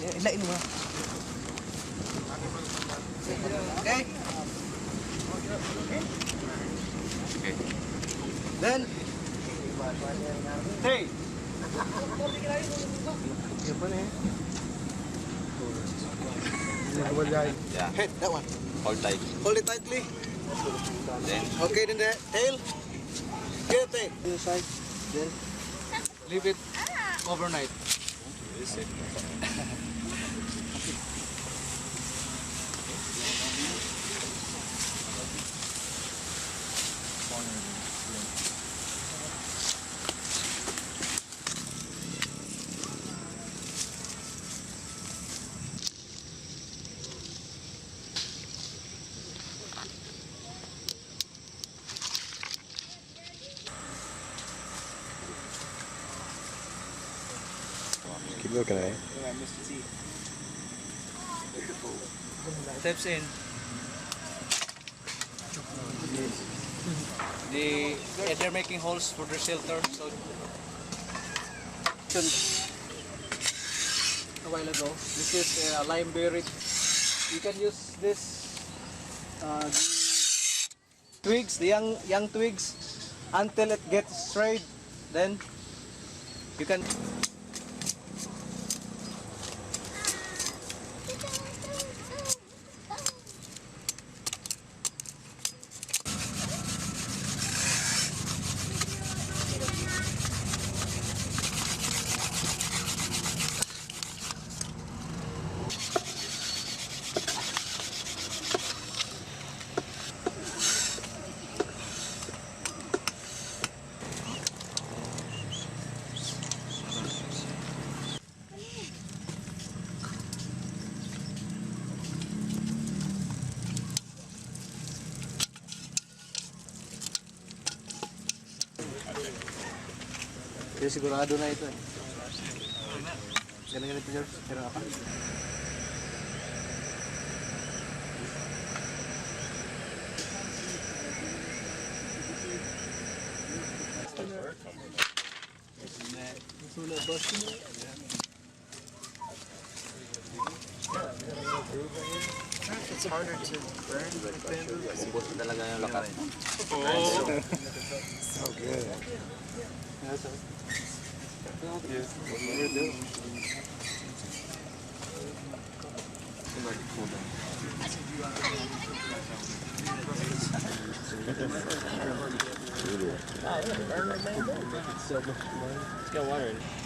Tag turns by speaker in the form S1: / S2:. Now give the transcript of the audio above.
S1: Ilain mo. Okay.
S2: Okay.
S1: Then. Hey.
S2: Yeah.
S1: Head, that one.
S2: Hold tight.
S1: Hold it tightly.
S2: Then
S1: Okay, then the tail. Get it. Inside. Then leave it overnight.
S3: Keep looking at it.
S1: Steps in. They're making holes for their shelter. So a while ago, this is lime berry. You can use this the twigs, the young twigs, until it gets straight. Then you can. Kaya sigurado na ito eh. Ganito George, pero apa?
S4: It's harder to burn with bamboo.
S2: ubos talaga yung lakas.
S3: So good.
S4: Let's get water in.